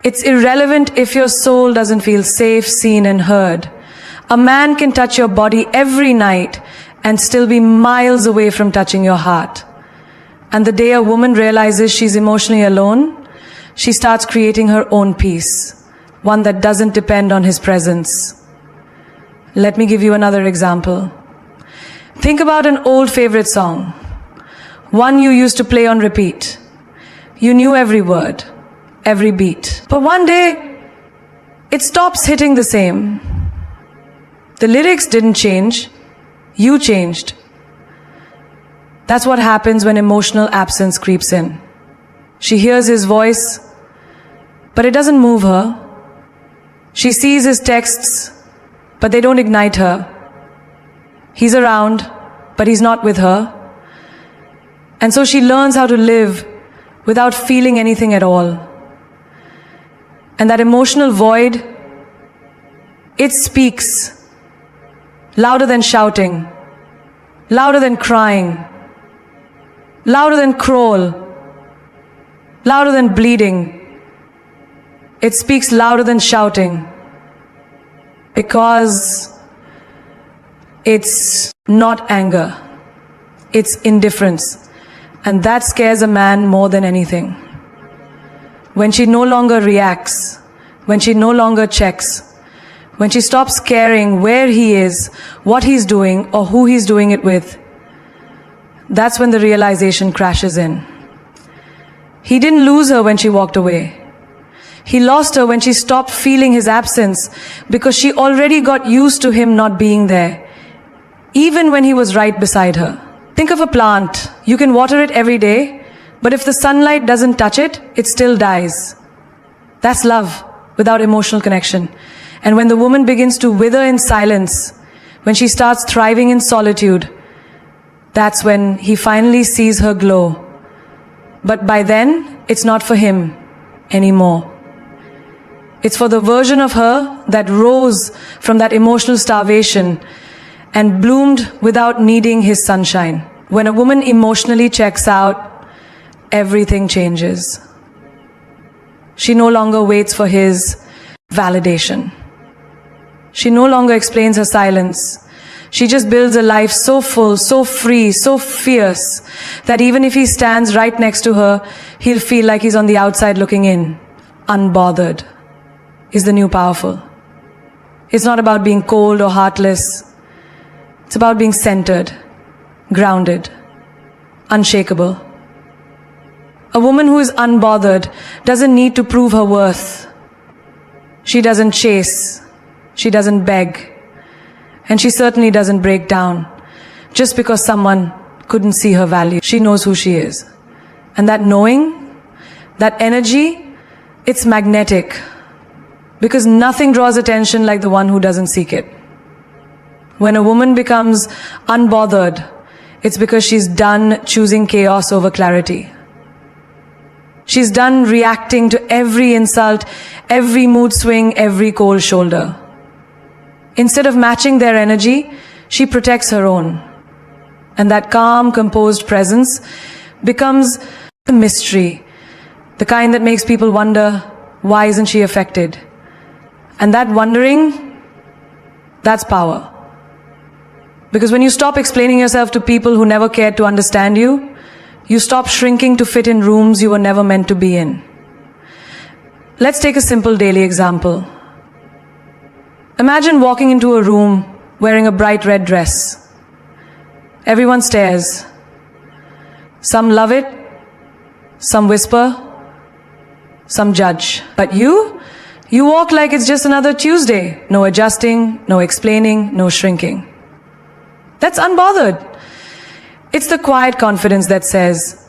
It's irrelevant if your soul doesn't feel safe, seen, and heard. A man can touch your body every night and still be miles away from touching your heart. And the day a woman realizes she's emotionally alone, she starts creating her own peace, one that doesn't depend on his presence. Let me give you another example. Think about an old favorite song, one you used to play on repeat. You knew every word, every beat. But one day, it stops hitting the same. The lyrics didn't change, you changed. That's what happens when emotional absence creeps in. She hears his voice, but it doesn't move her. She sees his texts, but they don't ignite her. He's around, but he's not with her. And so she learns how to live without feeling anything at all. And that emotional void, it speaks louder than shouting, louder than crying, louder than crawl, louder than bleeding. It speaks louder than shouting because it's not anger, it's indifference. And that scares a man more than anything. When she no longer reacts, when she no longer checks, when she stops caring where he is, what he's doing, or who he's doing it with, that's when the realization crashes in. He didn't lose her when she walked away. He lost her when she stopped feeling his absence because she already got used to him not being there, even when he was right beside her. Think of a plant. You can water it every day, but if the sunlight doesn't touch it, it still dies. That's love without emotional connection. And when the woman begins to wither in silence, when she starts thriving in solitude, that's when he finally sees her glow. But by then, it's not for him anymore. It's for the version of her that rose from that emotional starvation and bloomed without needing his sunshine. When a woman emotionally checks out, everything changes. She no longer waits for his validation. She no longer explains her silence. She just builds a life so full, so free, so fierce, that even if he stands right next to her, he'll feel like he's on the outside looking in. Unbothered is the new powerful. It's not about being cold or heartless. It's about being centered, grounded, unshakable. A woman who is unbothered doesn't need to prove her worth. She doesn't chase. She doesn't beg. And she certainly doesn't break down just because someone couldn't see her value. She knows who she is. And that knowing, that energy, it's magnetic. Because nothing draws attention like the one who doesn't seek it. When a woman becomes unbothered, it's because she's done choosing chaos over clarity. She's done reacting to every insult, every mood swing, every cold shoulder. Instead of matching their energy, she protects her own. And that calm, composed presence becomes a mystery, the kind that makes people wonder, why isn't she affected? And that wondering, that's power. Because when you stop explaining yourself to people who never cared to understand you, you stop shrinking to fit in rooms you were never meant to be in. Let's take a simple daily example. Imagine walking into a room wearing a bright red dress. Everyone stares. Some love it, some whisper, some judge. But you walk like it's just another Tuesday. No adjusting, no explaining, no shrinking. That's unbothered. It's the quiet confidence that says,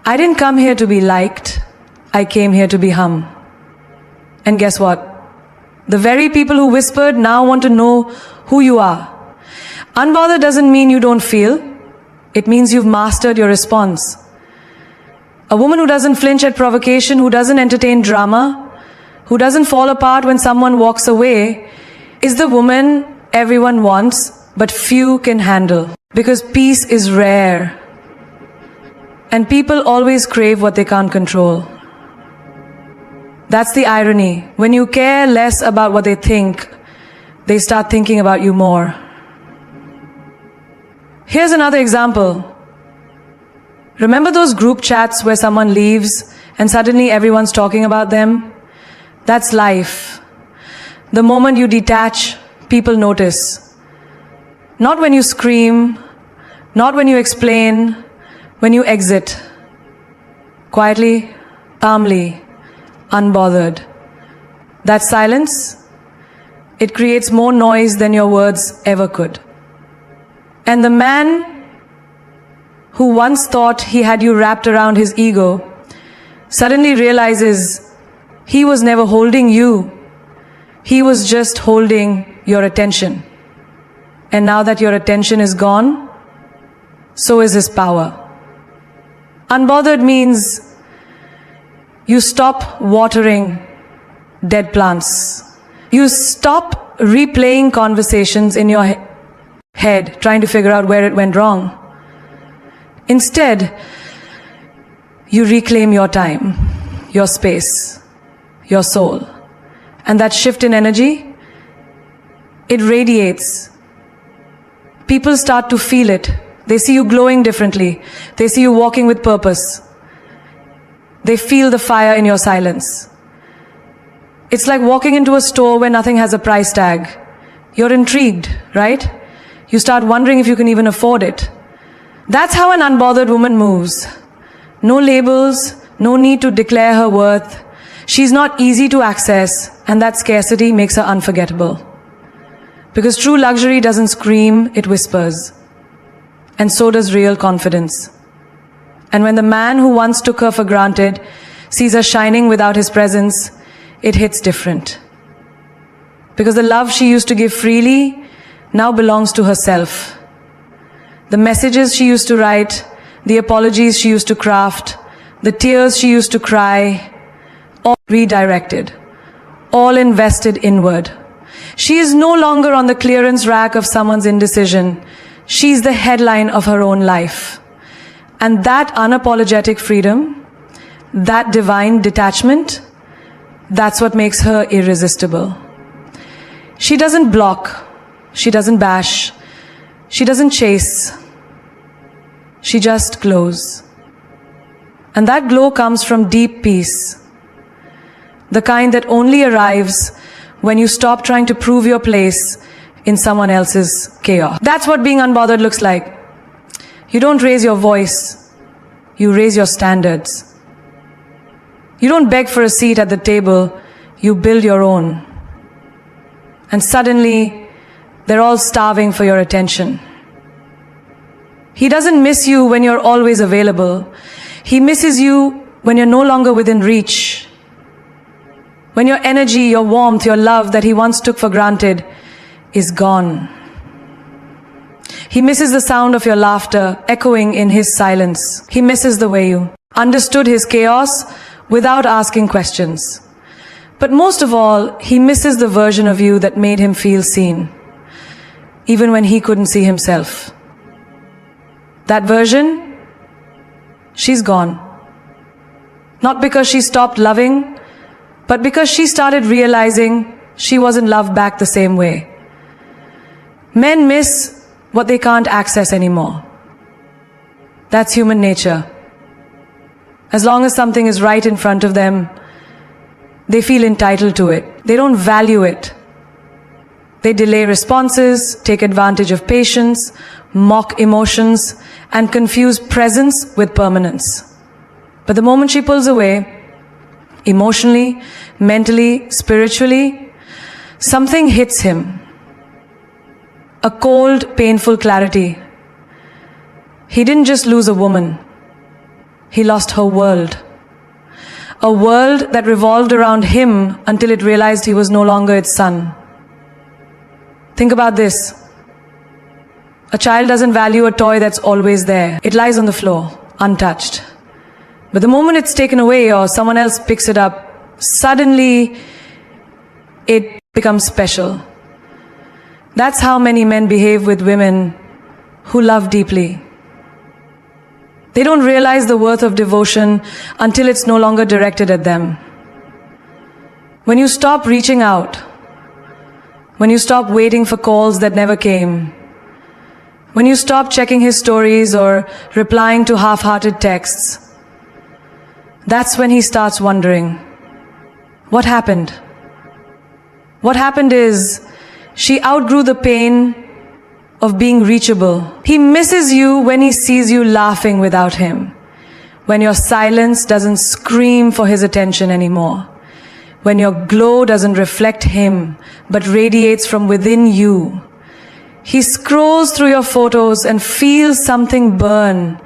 I didn't come here to be liked, I came here to be hum. And guess what? The very people who whispered now want to know who you are. Unbothered doesn't mean you don't feel. It means you've mastered your response. A woman who doesn't flinch at provocation, who doesn't entertain drama, who doesn't fall apart when someone walks away, is the woman everyone wants, but few can handle. Because peace is rare. And people always crave what they can't control. That's the irony. When you care less about what they think, they start thinking about you more. Here's another example. Remember those group chats where someone leaves and suddenly everyone's talking about them? That's life. The moment you detach, people notice. Not when you scream, not when you explain, when you exit. Quietly, calmly, unbothered. That silence, it creates more noise than your words ever could. And the man who once thought he had you wrapped around his ego suddenly realizes he was never holding you. He was just holding your attention. And now that your attention is gone, so is his power. Unbothered means you stop watering dead plants. You stop replaying conversations in your head, trying to figure out where it went wrong. Instead, you reclaim your time, your space, your soul. And that shift in energy, it radiates. People start to feel it. They see you glowing differently. They see you walking with purpose. They feel the fire in your silence. It's like walking into a store where nothing has a price tag. You're intrigued, right? You start wondering if you can even afford it. That's how an unbothered woman moves. No labels, no need to declare her worth. She's not easy to access, and that scarcity makes her unforgettable. Because true luxury doesn't scream, it whispers. And so does real confidence. And when the man who once took her for granted sees her shining without his presence, it hits different. Because the love she used to give freely now belongs to herself. The messages she used to write, the apologies she used to craft, the tears she used to cry, all redirected, all invested inward. She is no longer on the clearance rack of someone's indecision. She's the headline of her own life. And that unapologetic freedom, that divine detachment, that's what makes her irresistible. She doesn't block, she doesn't bash, she doesn't chase. She just glows. And that glow comes from deep peace. The kind that only arrives when you stop trying to prove your place in someone else's chaos. That's what being unbothered looks like. You don't raise your voice, you raise your standards. You don't beg for a seat at the table, you build your own. And suddenly, they're all starving for your attention. He doesn't miss you when you're always available. He misses you when you're no longer within reach. When your energy, your warmth, your love that he once took for granted is gone. He misses the sound of your laughter echoing in his silence. He misses the way you understood his chaos without asking questions. But most of all, he misses the version of you that made him feel seen, even when he couldn't see himself. That version, she's gone. Not because she stopped loving, but because she started realizing she wasn't loved back the same way. Men miss what they can't access anymore. That's human nature. As long as something is right in front of them, they feel entitled to it. They don't value it. They delay responses, take advantage of patience, mock emotions, and confuse presence with permanence. But the moment she pulls away, emotionally, mentally, spiritually, something hits him. A cold, painful clarity. He didn't just lose a woman. He lost her world. A world that revolved around him until it realized he was no longer its son. Think about this. A child doesn't value a toy that's always there. It lies on the floor, untouched. But the moment it's taken away or someone else picks it up, suddenly it becomes special. That's how many men behave with women who love deeply. They don't realize the worth of devotion until it's no longer directed at them. When you stop reaching out, when you stop waiting for calls that never came, when you stop checking his stories or replying to half-hearted texts, that's when he starts wondering, what happened? What happened is, she outgrew the pain of being reachable. He misses you when he sees you laughing without him, when your silence doesn't scream for his attention anymore, when your glow doesn't reflect him but radiates from within you. He scrolls through your photos and feels something burn,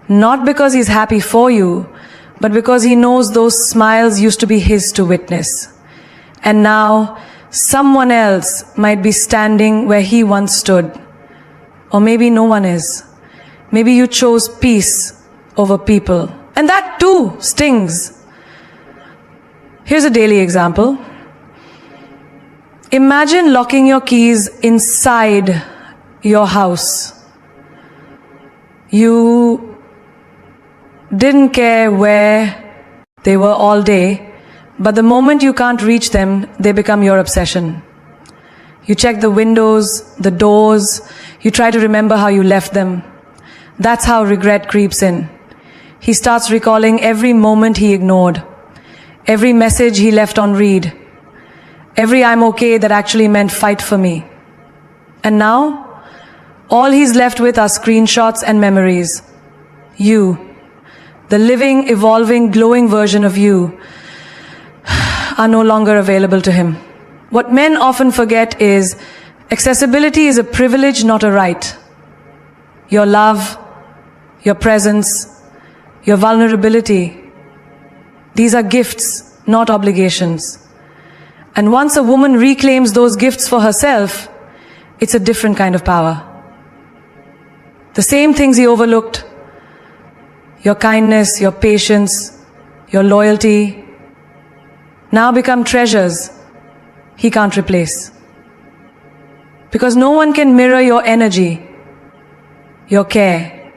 not because he's happy for you, but because he knows those smiles used to be his to witness. And now, someone else might be standing where he once stood. Or maybe no one is. Maybe you chose peace over people. And that too stings. Here's a daily example. Imagine locking your keys inside your house. You didn't care where they were all day, but the moment you can't reach them, they become your obsession. You check the windows, the doors, you try to remember how you left them. That's how regret creeps in. He starts recalling every moment he ignored, every message he left on read, every "I'm okay" that actually meant "fight for me." And now, all he's left with are screenshots and memories. You, the living, evolving, glowing version of you, are no longer available to him. What men often forget is, accessibility is a privilege, not a right. Your love, your presence, your vulnerability, these are gifts, not obligations. And once a woman reclaims those gifts for herself, it's a different kind of power. The same things he overlooked, your kindness, your patience, your loyalty, now become treasures he can't replace. Because no one can mirror your energy, your care,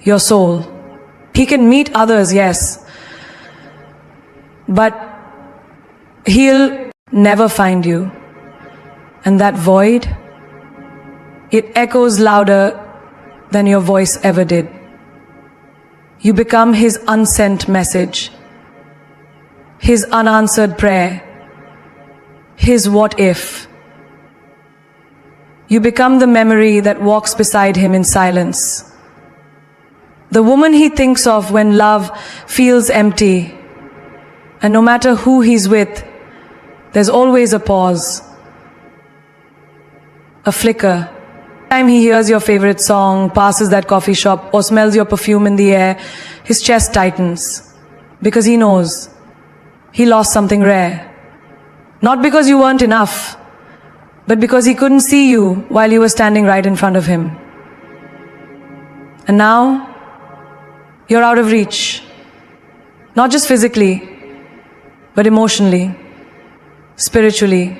your soul. He can meet others, yes, but he'll never find you. And that void, it echoes louder than your voice ever did. You become his unsent message, his unanswered prayer, his what if. You become the memory that walks beside him in silence. The woman he thinks of when love feels empty. And no matter who he's with, there's always a pause, a flicker. Every time he hears your favorite song, passes that coffee shop, or smells your perfume in the air, his chest tightens. Because he knows he lost something rare. Not because you weren't enough, but because he couldn't see you while you were standing right in front of him. And now, you're out of reach. Not just physically, but emotionally, spiritually,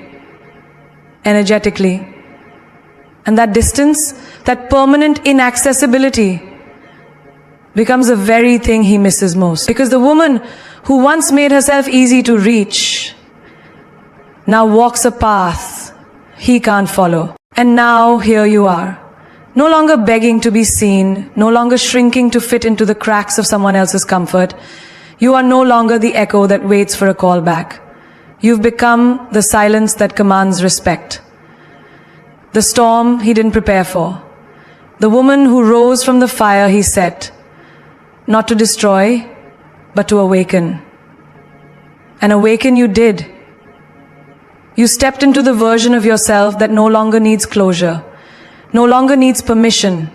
energetically. And that distance, that permanent inaccessibility, becomes the very thing he misses most. Because the woman who once made herself easy to reach now walks a path he can't follow. And now here you are, no longer begging to be seen, no longer shrinking to fit into the cracks of someone else's comfort. You are no longer the echo that waits for a call back. You've become the silence that commands respect. The storm he didn't prepare for. The woman who rose from the fire he set, not to destroy, but to awaken. And awaken you did. You stepped into the version of yourself that no longer needs closure, no longer needs permission,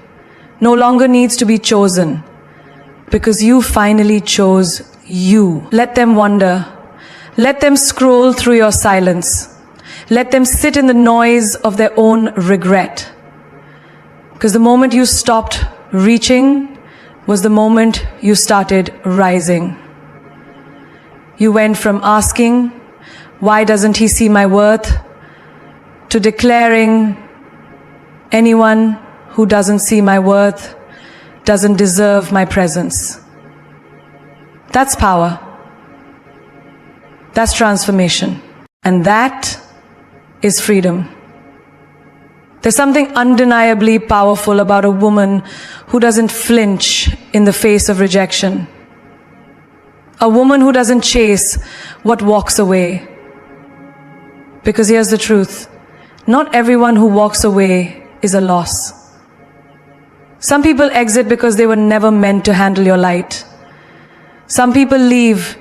no longer needs to be chosen, because you finally chose you. Let them wonder. Let them scroll through your silence. Let them sit in the noise of their own regret. Because the moment you stopped reaching was the moment you started rising. You went from asking, "Why doesn't he see my worth?" to declaring, "Anyone who doesn't see my worth doesn't deserve my presence." That's power. That's transformation. And that is freedom. There's something undeniably powerful about a woman who doesn't flinch in the face of rejection. A woman who doesn't chase what walks away. Because here's the truth. Not everyone who walks away is a loss. Some people exit because they were never meant to handle your light. Some people leave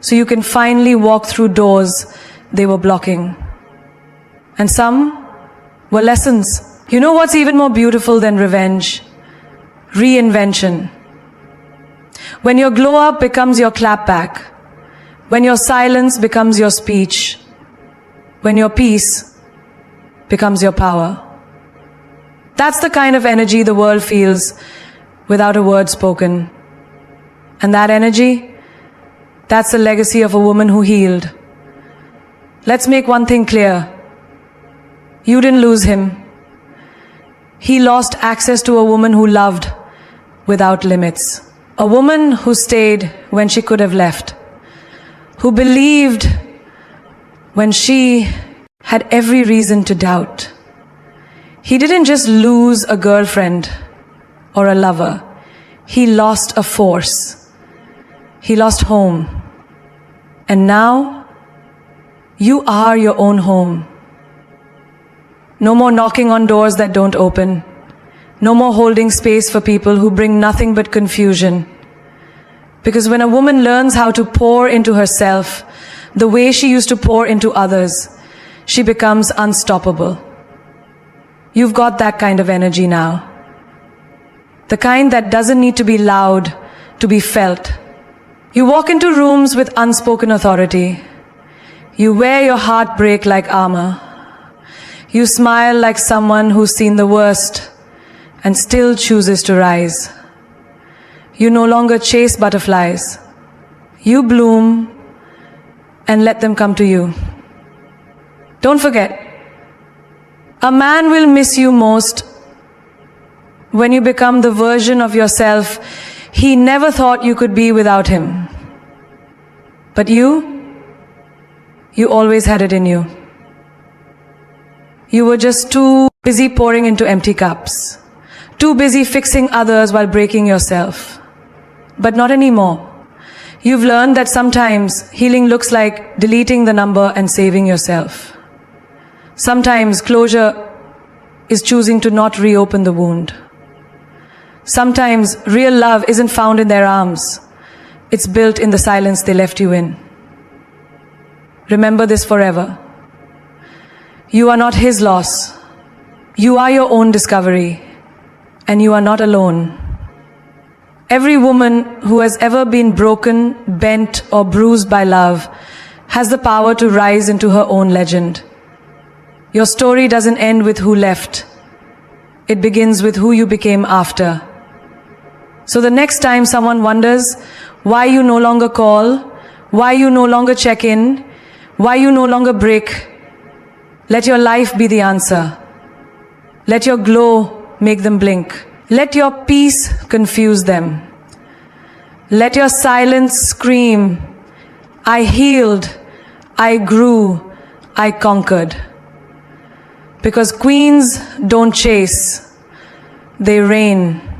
so you can finally walk through doors they were blocking. And some were lessons. You know what's even more beautiful than revenge? Reinvention. When your glow up becomes your clapback. When your silence becomes your speech. When your peace becomes your power. That's the kind of energy the world feels without a word spoken. And that energy, that's the legacy of a woman who healed. Let's make one thing clear. You didn't lose him. He lost access to a woman who loved without limits. A woman who stayed when she could have left. Who believed when she had every reason to doubt. He didn't just lose a girlfriend or a lover. He lost a force. He lost home. And now, you are your own home. No more knocking on doors that don't open. No more holding space for people who bring nothing but confusion. Because when a woman learns how to pour into herself the way she used to pour into others, she becomes unstoppable. You've got that kind of energy now. The kind that doesn't need to be loud to be felt. You walk into rooms with unspoken authority. You wear your heartbreak like armor. You smile like someone who's seen the worst and still chooses to rise. You no longer chase butterflies. You bloom and let them come to you. Don't forget, a man will miss you most when you become the version of yourself he never thought you could be without him. But you always had it in you. You were just too busy pouring into empty cups. Too busy fixing others while breaking yourself. But not anymore. You've learned that sometimes healing looks like deleting the number and saving yourself. Sometimes closure is choosing to not reopen the wound. Sometimes real love isn't found in their arms. It's built in the silence they left you in. Remember this forever. You are not his loss. You are your own discovery. And you are not alone. Every woman who has ever been broken, bent, or bruised by love has the power to rise into her own legend. Your story doesn't end with who left. It begins with who you became after. So the next time someone wonders why you no longer call, why you no longer check in, why you no longer break, let your life be the answer. Let your glow make them blink. Let your peace confuse them. Let your silence scream, I healed, I grew, I conquered. Because queens don't chase, they reign.